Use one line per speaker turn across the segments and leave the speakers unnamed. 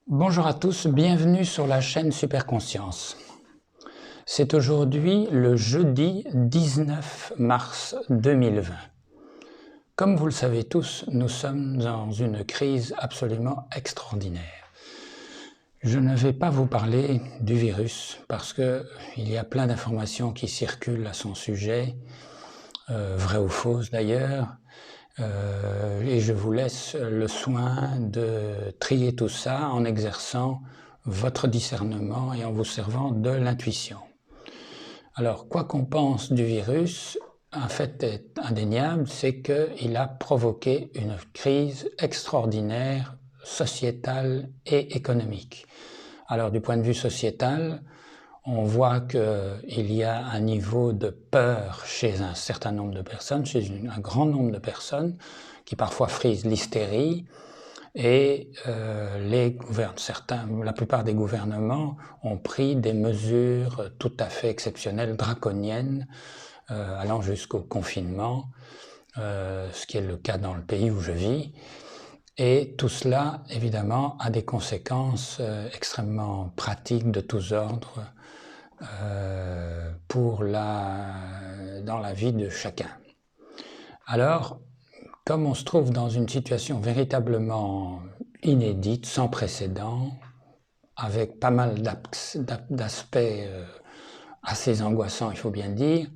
Bonjour à tous, bienvenue sur la chaîne Superconscience. C'est aujourd'hui le jeudi 19 mars 2020. Comme vous le savez tous, nous sommes dans une crise absolument extraordinaire. Je ne vais pas vous parler du virus parce qu'il y a plein d'informations qui circulent à son sujet, vraies ou fausses d'ailleurs, et je vous laisse le soin de trier tout ça en exerçant votre discernement et en vous servant de l'intuition. Alors, quoi qu'on pense du virus, un fait est indéniable, c'est qu'il a provoqué une crise extraordinaire, sociétale et économique. Alors, du point de vue sociétal, on voit qu'il y a un niveau de peur chez un certain nombre de personnes, chez un grand nombre de personnes, qui parfois frisent l'hystérie, et la plupart des gouvernements ont pris des mesures tout à fait exceptionnelles, draconiennes, allant jusqu'au confinement, ce qui est le cas dans le pays où je vis. Et tout cela, évidemment, a des conséquences extrêmement pratiques de tous ordres dans la vie de chacun. Alors, comme on se trouve dans une situation véritablement inédite, sans précédent, avec pas mal d'aspects assez angoissants, il faut bien dire,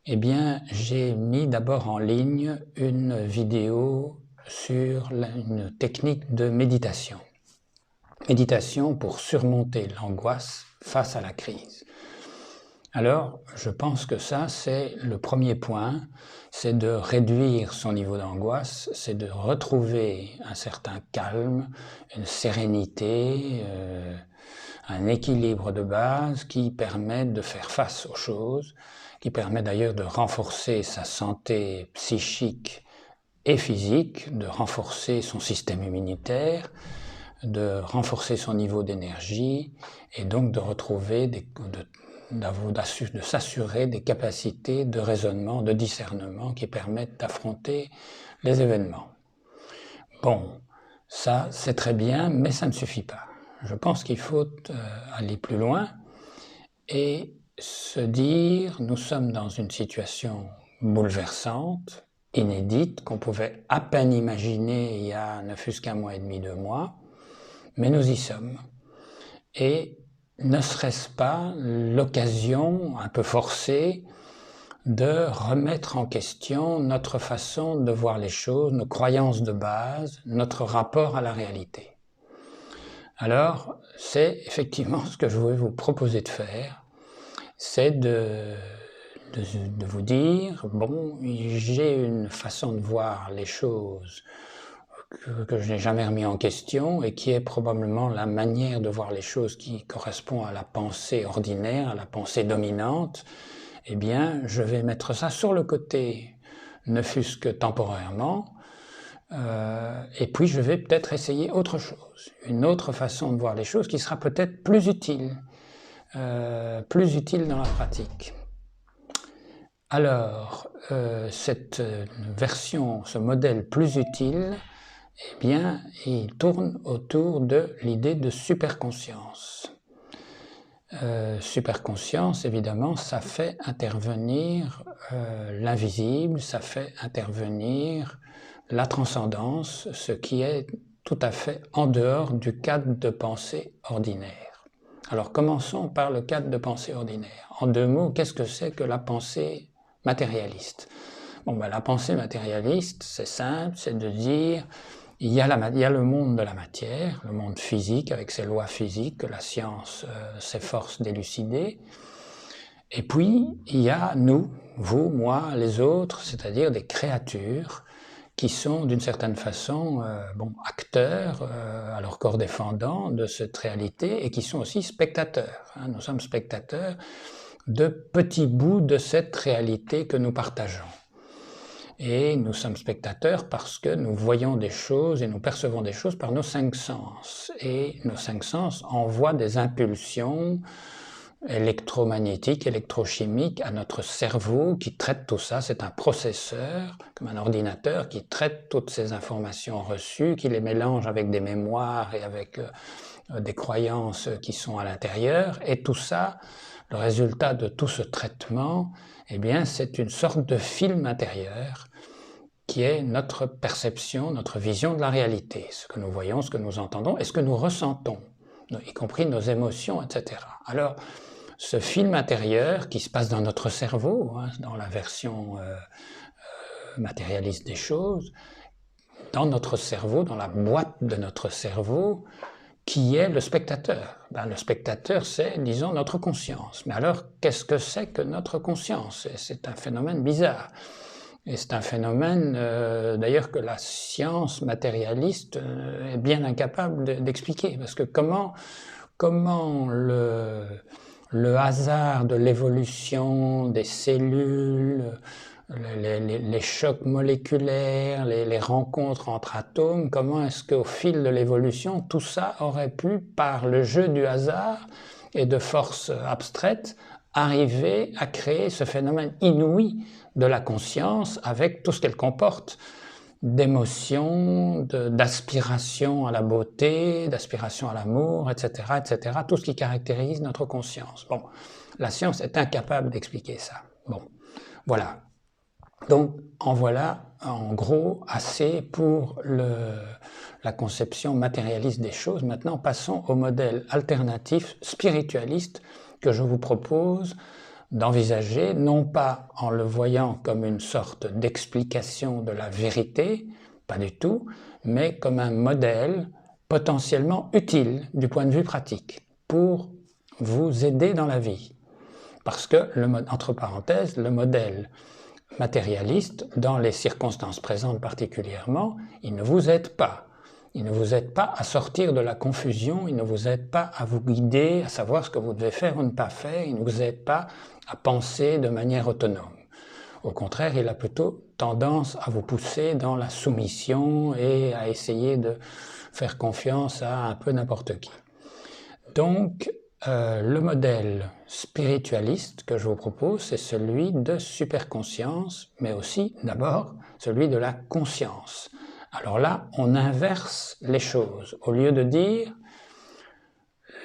eh bien, j'ai mis d'abord en ligne une vidéo sur une technique de méditation. Méditation pour surmonter l'angoisse face à la crise. Alors, je pense que ça, c'est le premier point, c'est de réduire son niveau d'angoisse, c'est de retrouver un certain calme, une sérénité, un équilibre de base qui permet de faire face aux choses, qui permet d'ailleurs de renforcer sa santé psychique et physique, de renforcer son système immunitaire, de renforcer son niveau d'énergie et donc de retrouver de s'assurer des capacités de raisonnement, de discernement qui permettent d'affronter les événements. Bon, ça c'est très bien, mais ça ne suffit pas. Je pense qu'il faut aller plus loin et se dire, nous sommes dans une situation bouleversante, inédite, qu'on pouvait à peine imaginer il y a ne fût-ce qu'un mois et demi, 2 mois, mais nous y sommes. Et ne serait-ce pas l'occasion un peu forcée de remettre en question notre façon de voir les choses, nos croyances de base, notre rapport à la réalité. Alors, c'est effectivement ce que je voulais vous proposer de faire, c'est de vous dire, bon, j'ai une façon de voir les choses que je n'ai jamais remis en question et qui est probablement la manière de voir les choses qui correspond à la pensée ordinaire, à la pensée dominante, eh bien, je vais mettre ça sur le côté, ne fût-ce que temporairement, et puis je vais peut-être essayer autre chose, une autre façon de voir les choses qui sera peut-être plus utile dans la pratique. Alors, cette version, ce modèle plus utile, eh bien, il tourne autour de l'idée de superconscience. Superconscience, évidemment, ça fait intervenir l'invisible, ça fait intervenir la transcendance, ce qui est tout à fait en dehors du cadre de pensée ordinaire. Alors, commençons par le cadre de pensée ordinaire. En 2 mots, qu'est-ce que c'est que la pensée matérialiste? Bon, ben, la pensée matérialiste, c'est simple, c'est de dire il y a le monde de la matière, le monde physique avec ses lois physiques que la science s'efforce d'élucider. Et puis, il y a nous, vous, moi, les autres, c'est-à-dire des créatures qui sont d'une certaine façon acteurs, à leur corps défendant de cette réalité et qui sont aussi spectateurs. Nous sommes spectateurs de petits bouts de cette réalité que nous partageons. Et nous sommes spectateurs parce que nous voyons des choses et nous percevons des choses par nos 5 sens. Et nos 5 sens envoient des impulsions électromagnétique, électrochimique à notre cerveau qui traite tout ça. C'est un processeur, comme un ordinateur, qui traite toutes ces informations reçues, qui les mélange avec des mémoires et avec des croyances qui sont à l'intérieur. Et tout ça, le résultat de tout ce traitement, eh bien, c'est une sorte de film intérieur qui est notre perception, notre vision de la réalité, ce que nous voyons, ce que nous entendons et ce que nous ressentons, y compris nos émotions, etc. Alors, ce film intérieur qui se passe dans notre cerveau, hein, dans la version matérialiste des choses, dans notre cerveau, dans la boîte de notre cerveau, qui est le spectateur. Ben, le spectateur, c'est, disons, notre conscience. Mais alors, qu'est-ce que c'est que notre conscience? C'est un phénomène bizarre. Et c'est un phénomène, d'ailleurs, que la science matérialiste est bien incapable d'expliquer. Parce que comment le hasard de l'évolution des cellules, les chocs moléculaires, les rencontres entre atomes, comment est-ce qu'au fil de l'évolution, tout ça aurait pu, par le jeu du hasard et de forces abstraites, arriver à créer ce phénomène inouï de la conscience avec tout ce qu'elle comporte d'émotions, d'aspiration à la beauté, d'aspiration à l'amour, etc., etc., tout ce qui caractérise notre conscience. Bon, la science est incapable d'expliquer ça. Bon, voilà. Donc, en voilà, en gros, assez pour la conception matérialiste des choses. Maintenant, passons au modèle alternatif spiritualiste que je vous propose d'envisager, non pas en le voyant comme une sorte d'explication de la vérité, pas du tout, mais comme un modèle potentiellement utile du point de vue pratique pour vous aider dans la vie. Parce que, entre parenthèses, le modèle matérialiste, dans les circonstances présentes particulièrement, il ne vous aide pas. Il ne vous aide pas à sortir de la confusion, il ne vous aide pas à vous guider, à savoir ce que vous devez faire ou ne pas faire, il ne vous aide pas à penser de manière autonome. Au contraire, il a plutôt tendance à vous pousser dans la soumission et à essayer de faire confiance à un peu n'importe qui. Donc, le modèle spiritualiste que je vous propose, c'est celui de superconscience, mais aussi, d'abord, celui de la conscience. Alors là, on inverse les choses. Au lieu de dire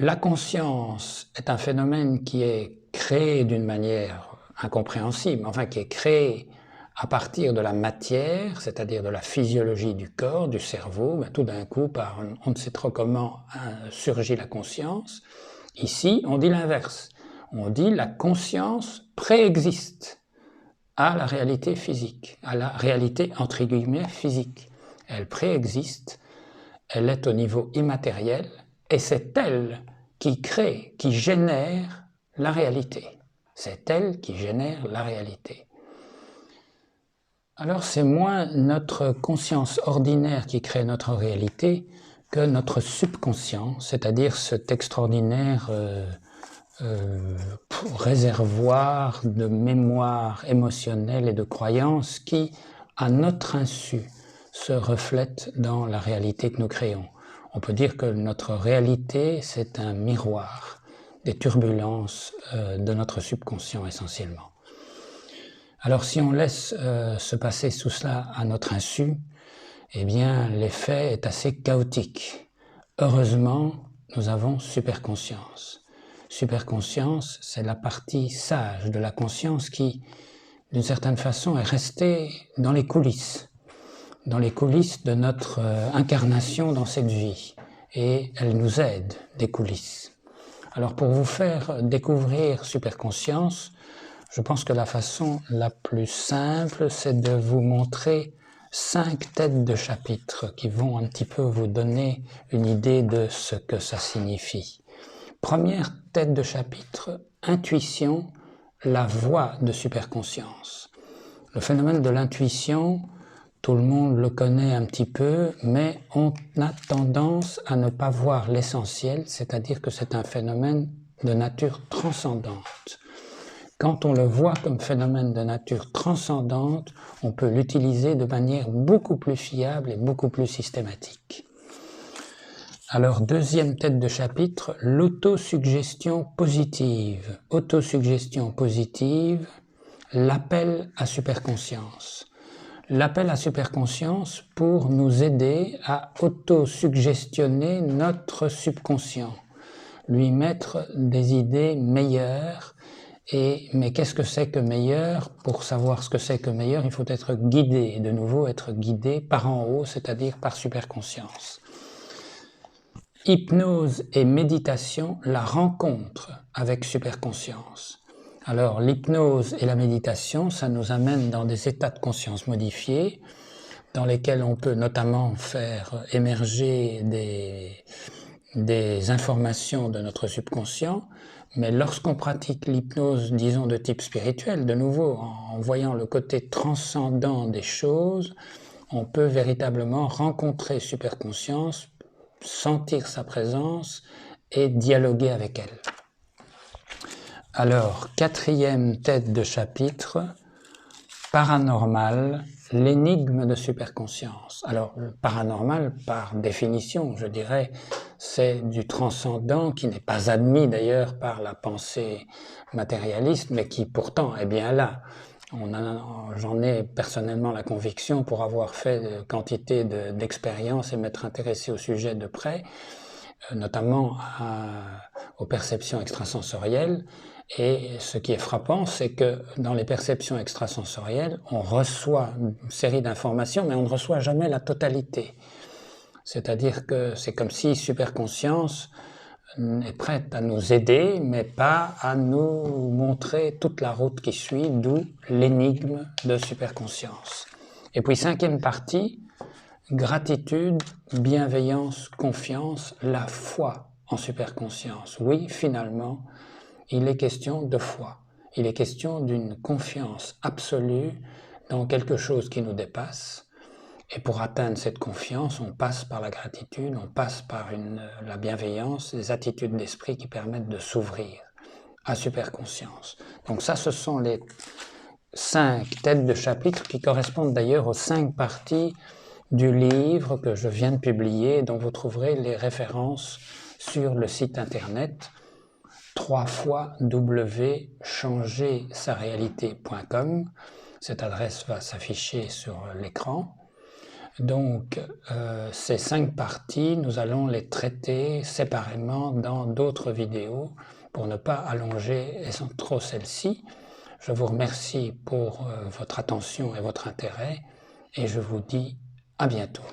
la conscience est un phénomène qui est créé d'une manière incompréhensible, enfin qui est créé à partir de la matière, c'est-à-dire de la physiologie du corps, du cerveau, ben tout d'un coup, par on ne sait trop comment surgit la conscience. Ici, on dit l'inverse. On dit la conscience préexiste à la réalité physique, à la réalité entre guillemets physique. Elle préexiste, elle est au niveau immatériel, et c'est elle qui crée, qui génère la réalité. C'est elle qui génère la réalité. Alors c'est moins notre conscience ordinaire qui crée notre réalité que notre subconscient, c'est-à-dire cet extraordinaire réservoir de mémoire émotionnelle et de croyances qui, à notre insu, se reflète dans la réalité que nous créons. On peut dire que notre réalité, c'est un miroir des turbulences de notre subconscient essentiellement. Alors si on laisse se passer tout cela à notre insu, eh bien l'effet est assez chaotique. Heureusement, nous avons superconscience. Superconscience, c'est la partie sage de la conscience qui, d'une certaine façon, est restée dans les coulisses de notre incarnation dans cette vie. Et elle nous aide des coulisses. Alors pour vous faire découvrir superconscience, je pense que la façon la plus simple, c'est de vous montrer 5 têtes de chapitre qui vont un petit peu vous donner une idée de ce que ça signifie. Première tête de chapitre, intuition, la voie de superconscience. Le phénomène de l'intuition, tout le monde le connaît un petit peu, mais on a tendance à ne pas voir l'essentiel, c'est-à-dire que c'est un phénomène de nature transcendante. Quand on le voit comme phénomène de nature transcendante, on peut l'utiliser de manière beaucoup plus fiable et beaucoup plus systématique. Alors, deuxième tête de chapitre, l'autosuggestion positive. Autosuggestion positive, l'appel à superconscience. L'appel à superconscience pour nous aider à autosuggestionner notre subconscient, lui mettre des idées meilleures. Mais qu'est-ce que c'est que meilleur? Pour savoir ce que c'est que meilleur, il faut être guidé, et de nouveau être guidé par en haut, c'est-à-dire par superconscience. Hypnose et méditation, la rencontre avec superconscience. Alors l'hypnose et la méditation, ça nous amène dans des états de conscience modifiés, dans lesquels on peut notamment faire émerger des informations de notre subconscient, mais lorsqu'on pratique l'hypnose, disons de type spirituel, de nouveau, en voyant le côté transcendant des choses, on peut véritablement rencontrer superconscience, sentir sa présence et dialoguer avec elle. Alors, quatrième tête de chapitre, paranormal, l'énigme de superconscience. Alors, le paranormal, par définition, je dirais, c'est du transcendant qui n'est pas admis d'ailleurs par la pensée matérialiste, mais qui pourtant est bien là. J'en ai personnellement la conviction pour avoir fait quantité d'expériences et m'être intéressé au sujet de près, notamment aux perceptions extrasensorielles. Et ce qui est frappant, c'est que dans les perceptions extrasensorielles, on reçoit une série d'informations, mais on ne reçoit jamais la totalité. C'est-à-dire que c'est comme si superconscience est prête à nous aider, mais pas à nous montrer toute la route qui suit, d'où l'énigme de superconscience. Et puis cinquième partie, gratitude, bienveillance, confiance, la foi en superconscience. Oui, finalement, il est question de foi. Il est question d'une confiance absolue dans quelque chose qui nous dépasse. Et pour atteindre cette confiance, on passe par la gratitude, on passe par la bienveillance, des attitudes d'esprit qui permettent de s'ouvrir à superconscience. Donc ça, ce sont les 5 têtes de chapitre qui correspondent d'ailleurs aux 5 parties du livre que je viens de publier, dont vous trouverez les références sur le site internet www.changersarrealité.com. Cette adresse va s'afficher sur l'écran. Donc, ces 5 parties, nous allons les traiter séparément dans d'autres vidéos pour ne pas allonger trop celle-ci. Je vous remercie pour votre attention et votre intérêt et je vous dis à bientôt.